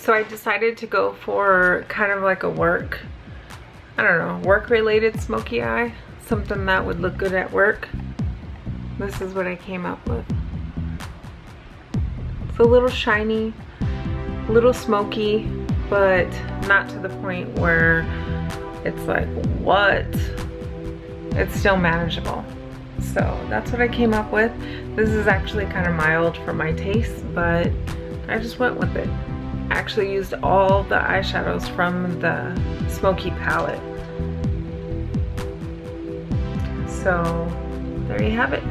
So I decided to go for kind of like a work related smoky eye. Something that would look good at work. This is what I came up with. It's a little shiny, a little smoky, but not to the point where it's like, what? It's still manageable. So that's what I came up with. This is actually kind of mild for my taste, but I just went with it. I actually used all the eyeshadows from the Smoky palette. So there you have it.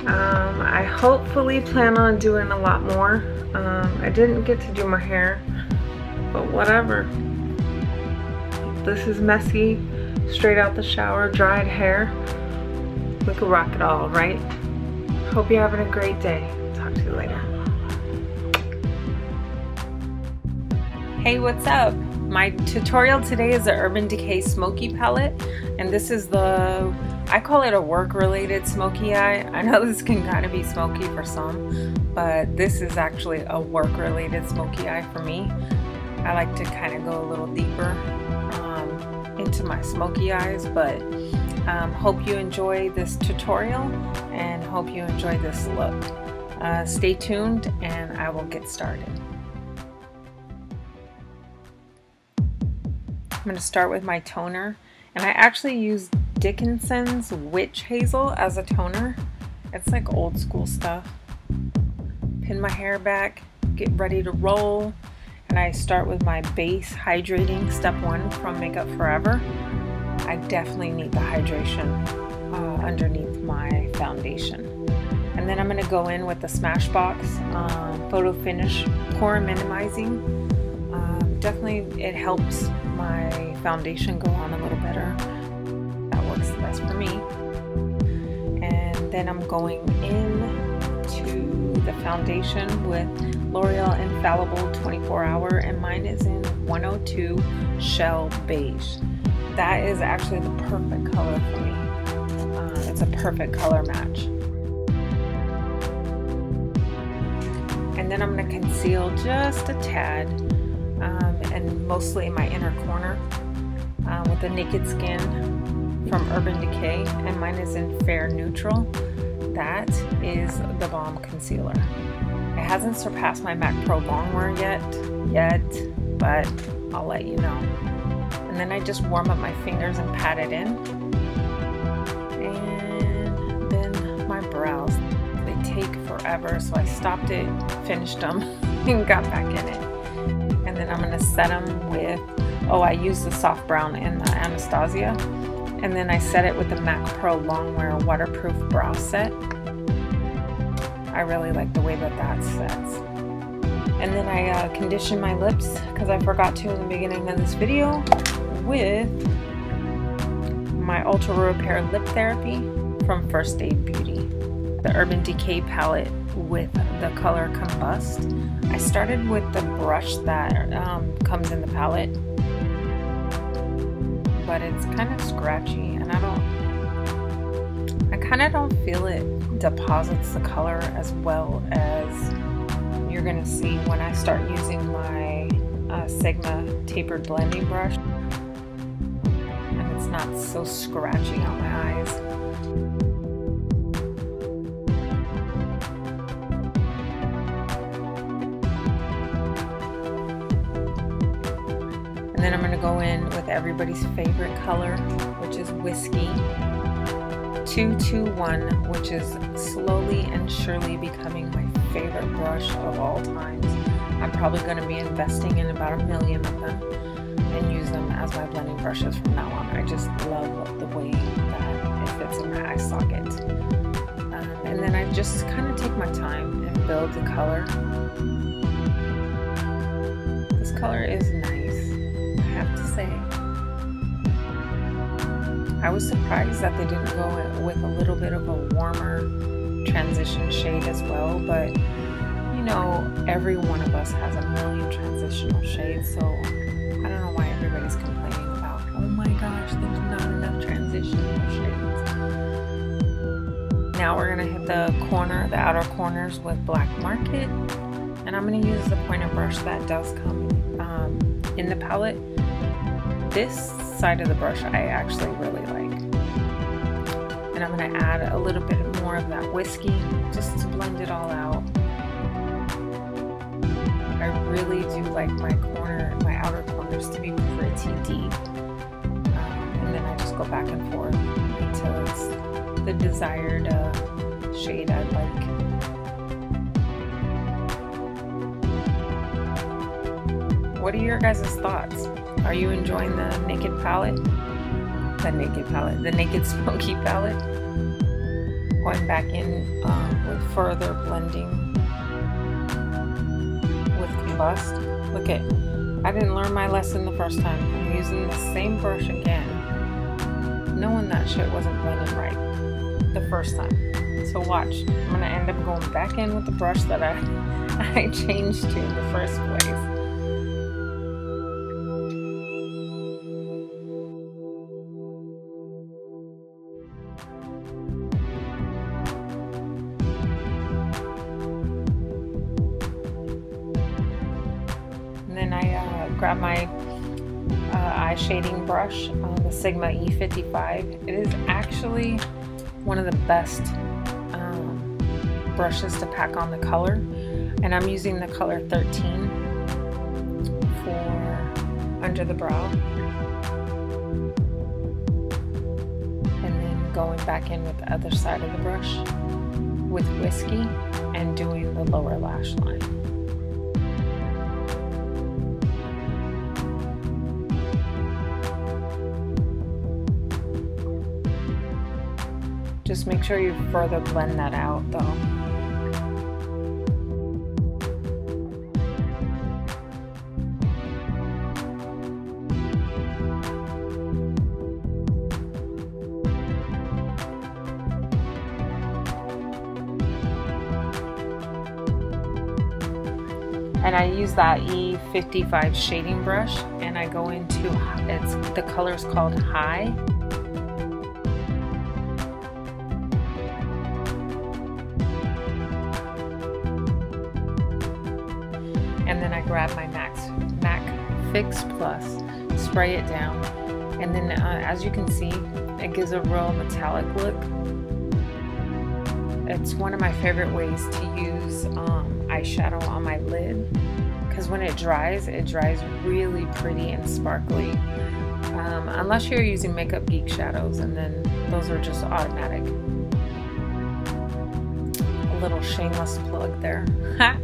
I hopefully plan on doing a lot more. I didn't get to do my hair, but whatever. This is messy, straight out the shower, dried hair. We could rock it all, right? Hope you're having a great day. Talk to you later. Hey, what's up? My tutorial today is the Urban Decay Smoky Palette, and this is I call it a work-related smoky eye. I know this can kind of be smoky for some, but this is actually a work-related smoky eye for me. I like to kind of go a little deeper into my smoky eyes, but hope you enjoy this tutorial and hope you enjoy this look. Stay tuned and I will get started. I'm going to start with my toner, and I actually use Dickensons Witch Hazel as a toner. It's like old school stuff. Pin my hair back, get ready to roll, and I start with my base hydrating step 1 from Makeup Forever. I definitely need the hydration underneath my foundation. And then I'm going to go in with the Smashbox Photo Finish Pore Minimizing. Definitely it helps my foundation go on a little better. That works the best for me. And then I'm going in to the foundation with Loreal Infallible 24 Hour, and mine is in 102 Shell Beige. That is actually the perfect color for me. It's a perfect color match. And then I'm going to conceal just a tad, and mostly my inner corner with the Naked Skin from Urban Decay, and mine is in Fair Neutral. That is the bomb concealer. It hasn't surpassed my MAC Pro Longwear yet, but I'll let you know. And then I just warm up my fingers and pat it in. And then my brows. They take forever, so I stopped it, finished them, and got back in it. And then I'm going to set them with, I use the soft brown in the Anastasia. And then I set it with the MAC Pro Longwear Waterproof Brow Set. I really like the way that sets. And then I condition my lips, because I forgot to in the beginning of this video, with my Ultra Repair Lip Therapy from First Aid Beauty. The Urban Decay palette with the color Combust. I started with the brush that comes in the palette, but it's kind of scratchy, and I kind of don't feel it deposits the color as well as you're gonna see when I start using my Sigma tapered blending brush, and it's not so scratchy on my eyes. And then I'm going to go in with everybody's favorite color, which is Whiskey 221, which is slowly and surely becoming my favorite brush of all times. I'm probably going to be investing in about 1 million of them and use them as my blending brushes from now on. I just love the way that it fits in my eye socket. And then I just kind of take my time and build the color. This color is nice, I have to say. I was surprised that they didn't go with a little bit of a warmer transition shade as well, but you know, every one of us has 1 million transitional shades, so I don't know why everybody's complaining about, oh my gosh, there's not enough transitional shades. Now we're gonna hit the outer corners with Black Market, And I'm going to use the pointer brush that does come in the palette. This side of the brush I actually really like. And I'm going to add a little bit more of that whiskey just to blend it all out. I really do like my outer corners to be pretty deep. And then I just go back and forth until it's the desired shade I like. What are your guys' thoughts? Are you enjoying the Naked palette? The Naked Smoky palette? Going back in with further blending with Combust. Look at, I didn't learn my lesson the first time. I'm using the same brush again, knowing that shit wasn't blending right the first time. So watch, I'm gonna end up going back in with the brush that I changed to in the first place. Grab my eye shading brush, the Sigma E55. It is actually one of the best brushes to pack on the color, and I'm using the color 13 for under the brow, and then going back in with the other side of the brush with whiskey and doing the lower lash line. Just make sure you further blend that out though. And I use that E55 shading brush, and I go into, the color is called High. And then I grab my MAC Fix Plus, spray it down, and then as you can see, it gives a real metallic look. It's one of my favorite ways to use eyeshadow on my lid, because when it dries really pretty and sparkly, unless you're using Makeup Geek shadows, and then those are just automatic. A little shameless plug there. Ha!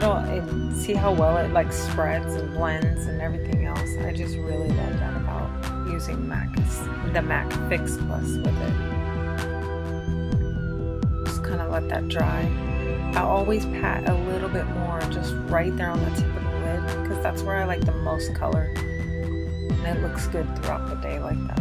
And see how well it like spreads and blends and everything else. I just really love that about using the MAC Fix Plus with it. Just kind of let that dry. I always pat a little bit more just right there on the tip of the lid, because that's where I like the most color, and it looks good throughout the day like that.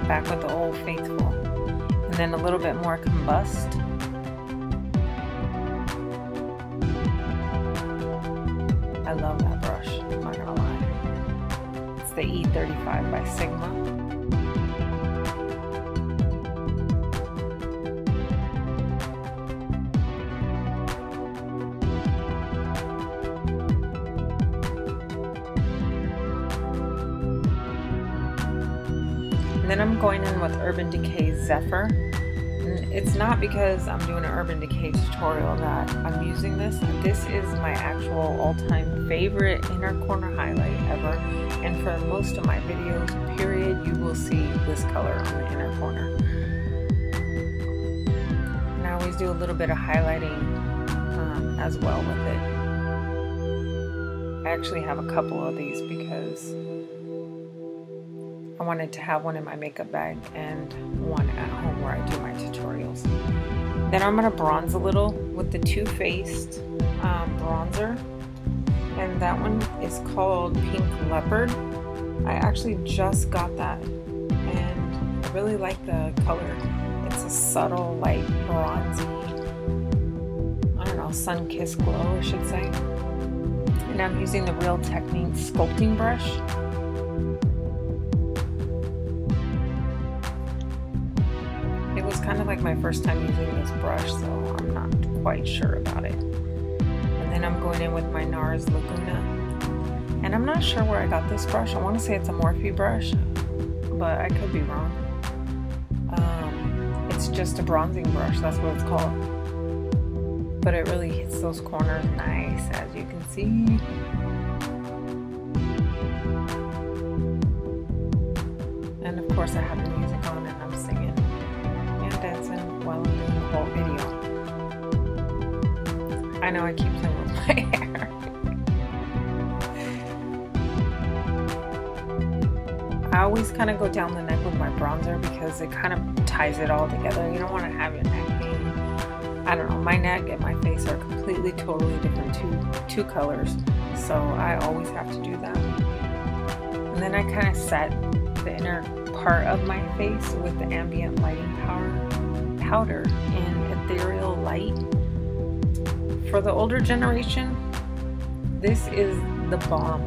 Back with the Old Faithful, and then a little bit more Combust. I love that brush, I'm not gonna lie. It's the E35 by Sigma. And then I'm going in with Urban Decay Zephyr, it's not because I'm doing an Urban Decay tutorial that I'm using this. This is my actual all-time favorite inner corner highlight ever, and for most of my videos, period, you will see this color on the inner corner. And I always do a little bit of highlighting as well with it. I actually have a couple of these because I wanted to have one in my makeup bag and one at home where I do my tutorials. Then I'm going to bronze a little with the Too Faced bronzer, and that one is called Pink Leopard. I actually just got that and I really like the color. It's a subtle, light, bronzy, I don't know, sun-kissed glow, I should say. And I'm using the Real Techniques sculpting brush. It was kind of like my first time using this brush, so I'm not quite sure about it. And then I'm going in with my NARS Laguna. And I'm not sure where I got this brush. I want to say it's a Morphe brush, but I could be wrong. It's just a bronzing brush, that's what it's called. But it really hits those corners nice, as you can see. And of course I have the music on and I'm singing and dancing while I'm doing the whole video. I know I keep playing with my hair. I always kind of go down the neck with my bronzer because it kind of ties it all together. You don't want to have your neck being, I don't know, my neck and my face are completely, totally different two colors. So I always have to do that. And then I kind of set the inner part of my face with the ambient lighting powder in Ethereal Light. For the older generation, this is the bomb,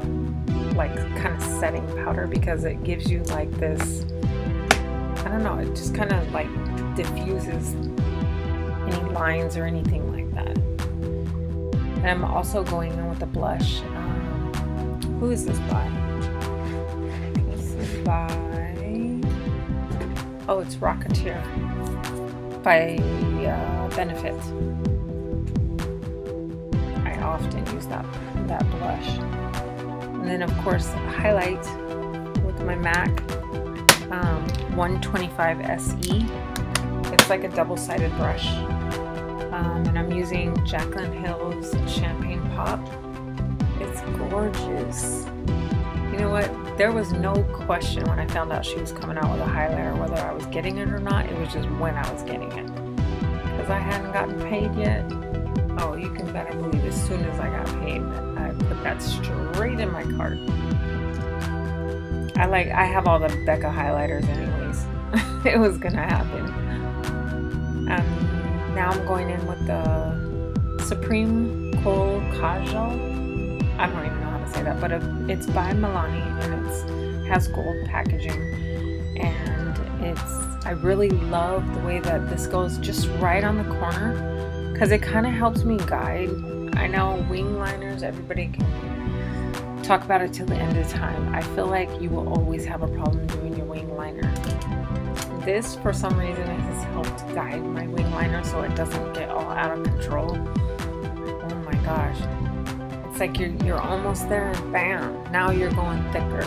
like kind of setting powder, because it gives you like this, I don't know, it just kind of like diffuses any lines or anything like that. And I'm also going in with a blush. Who is this by? This is by, oh, it's Rocketeer by Benefit. I often use that blush. And then of course highlight with my MAC 125 SE. It's like a double-sided brush. And I'm using Jaclyn Hill's Champagne Pop. It's gorgeous. You know what? There was no question when I found out she was coming out with a highlighter whether I was getting it or not. It was just when I was getting it. Because I hadn't gotten paid yet. Oh, you can better believe as soon as I got paid, I put that straight in my cart. I have all the Becca highlighters anyways. It was gonna happen. Now I'm going in with the Supreme Kohl Kajal. I don't even know how to say that, but it's by Milani and it has gold packaging. And I really love the way that this goes just right on the corner, because it kind of helps me guide. I know wing liners, everybody can talk about it till the end of time. I feel like you will always have a problem doing your wing liner. This, for some reason, it has helped guide my wing liner so it doesn't get all out of control. Oh my gosh. It's like you're almost there and bam, now you're going thicker.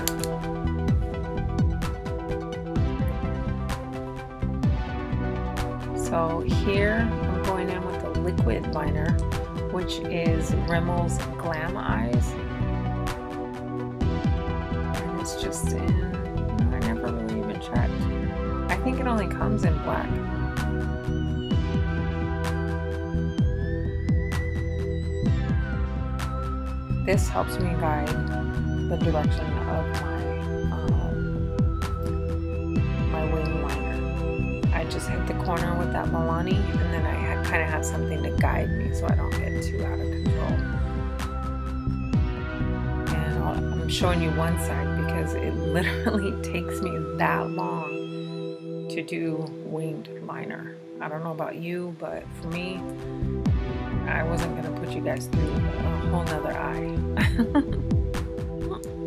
So here I'm going in with the liquid liner, which is Rimmel's Glam Eyes. And it's just in, I never really even checked. I think it only comes in black. This helps me guide the direction of my wing liner. I just hit the corner with that Milani, and then I kind of have something to guide me so I don't get too out of control. And I'm showing you one side because it literally takes me that long to do winged liner. I don't know about you, but for me, I wasn't gonna put you guys through a whole nother eye.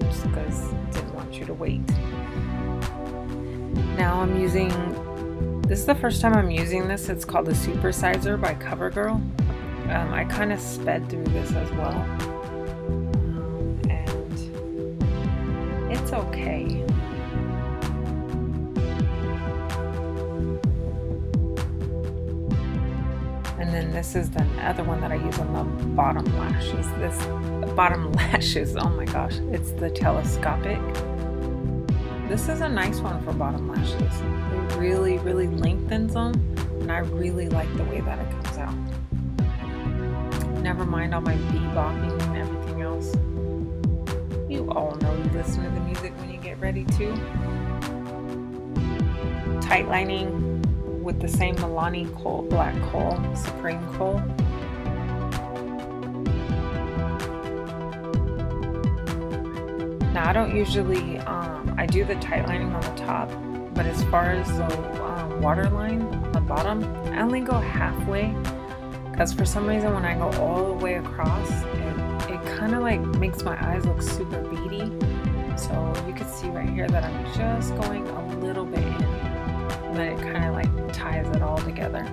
Just because I didn't want you to wait. Now I'm using This is the first time I'm using this. It's called the SuperSizer by Covergirl. I kind of sped through this as well. And it's okay. And then this is the other one that I use on the bottom lashes. Oh my gosh, it's the Telescopic. This is a nice one for bottom lashes. It really, really lengthens them, and I really like the way that it comes out. Never mind all my bebopping and everything else. You all know you listen to the music when you get ready to. Tight lining with the same Milani Supreme Kohl. Now I don't usually, I do the tight lining on the top, but as far as the waterline on the bottom, I only go halfway, because for some reason when I go all the way across, it kind of like makes my eyes look super beady. So you can see right here that I'm just going a little bit in, and then it kind of like ties it all together.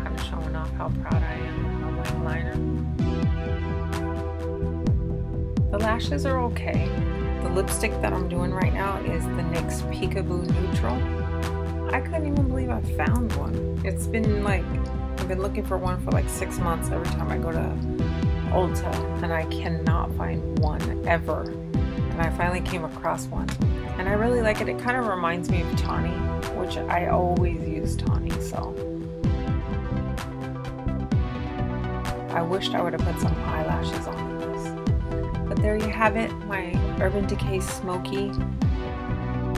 Kind of showing off how proud I am of my liner. The lashes are okay. The lipstick that I'm doing right now is the NYX Peekaboo Neutral. I couldn't even believe I found one. It's been like, I've been looking for one for like 6 months every time I go to Ulta, and I cannot find one ever. And I finally came across one, and I really like it. It kind of reminds me of Tawny, which I always use Tawny, so I wished I would have put some eyelashes on this. But there you have it, my Urban Decay Smoky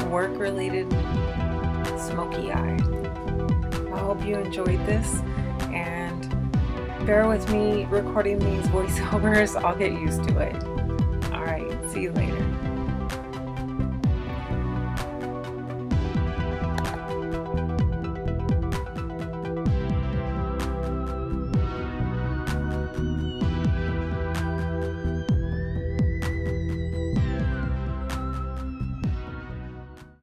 work-related smoky eye. I hope you enjoyed this, and bear with me recording these voiceovers. I'll get used to it. Alright, see you later.